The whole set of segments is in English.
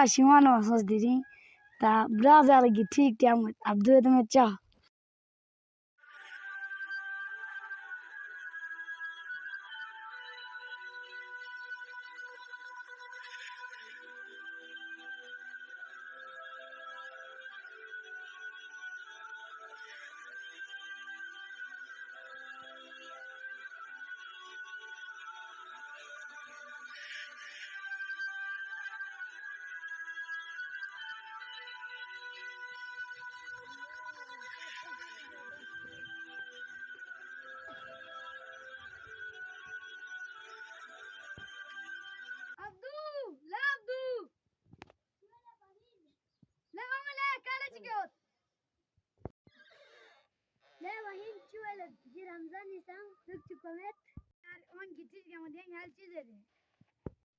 شيمانو أساس ديري تا برازا لقي تيك تيام عبدو دمتشا لا وهين شو ولا جي رمضان يسام تكتب كمت on gittiş kemudian gelçi dedi.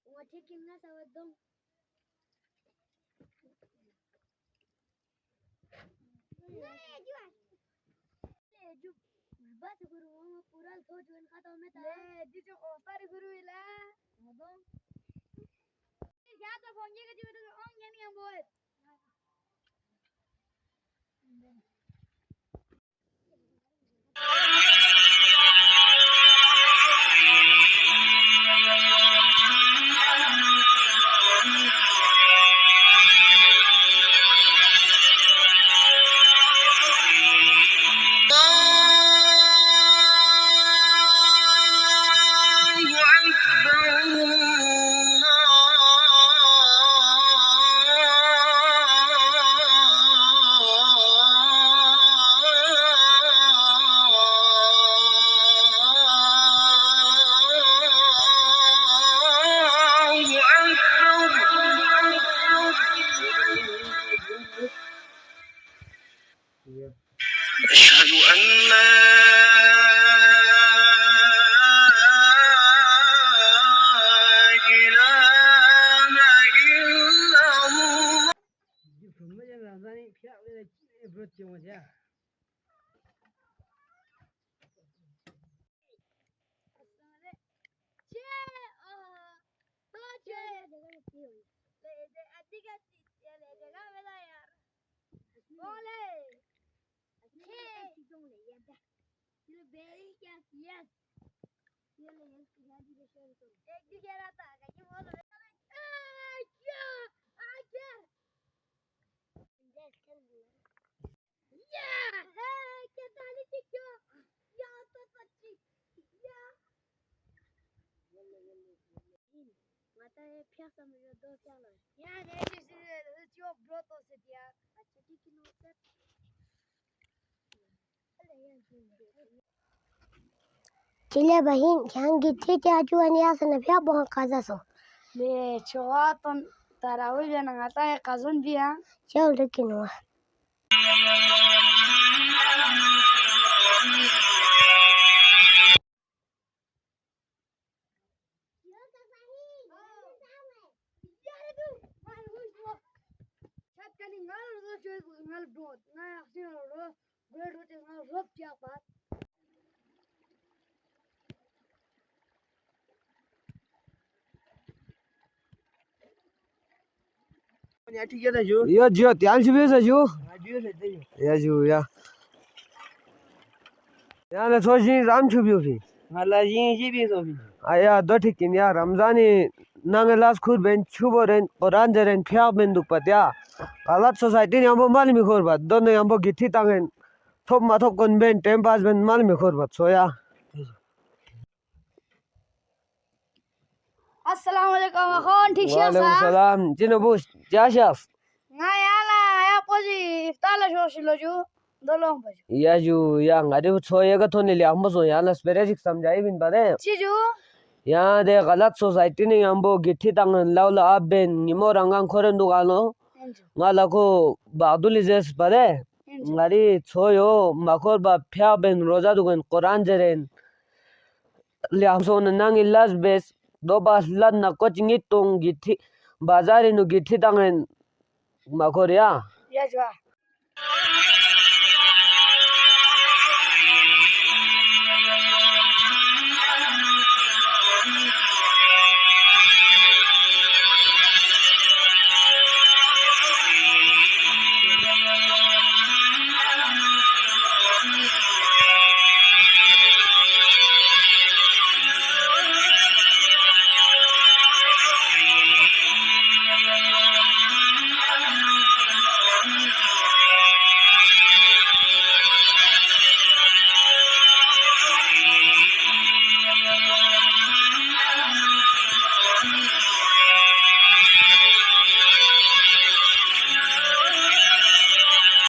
O tekin nasıl avdum? Ne diyor? Ne diyor? Bas guru ama pura soç one खाता में था. ले जिसे offer गुरु इला. avdum. क्या तो फोन ये के जो on यानी हम बोल. أشهد أن لا إله إلا الله. Chile bahin yang gitu aja ani asal nafiya bukan kaza so. Le choaton tarawih ya nangata ya kazon dia. Jauh lagi nuah. Ya Jio, tiang sih biasa Jio. Ya Jio ya. Ya le soji ram chubio fi. Malah ini biasa fi. Aya do thikin ya Ramzani nangelas khur ben chuboren Quran jaren phya ben dukpat ya. Alat society ni ambo mal mi khorbat. Don ni ambo githi tangen thop ma thop kon ben tempas ben mal mi khorbat so ya. Assalamualaikum akhon ठीक है Waalaikumsalam. Jino bus jashas. ngayala ya poji iftala shoshilo ju dolong baju Ya Ju ya ngade choye ga thoni le ambo so ya na specific samjai bin bade. chiju यहाँ दे गलत society ने हमबो गिट्टी तंगन लाउला अबेन निमो रंगान खोरन दुगानो ngala ko baduli jes pare ngari choyo makor ba phya ben roza dugan Quran jeren le amson nang ilas bes do bas lan na coaching itong githi bazari no githi tangen makor ya ya jwa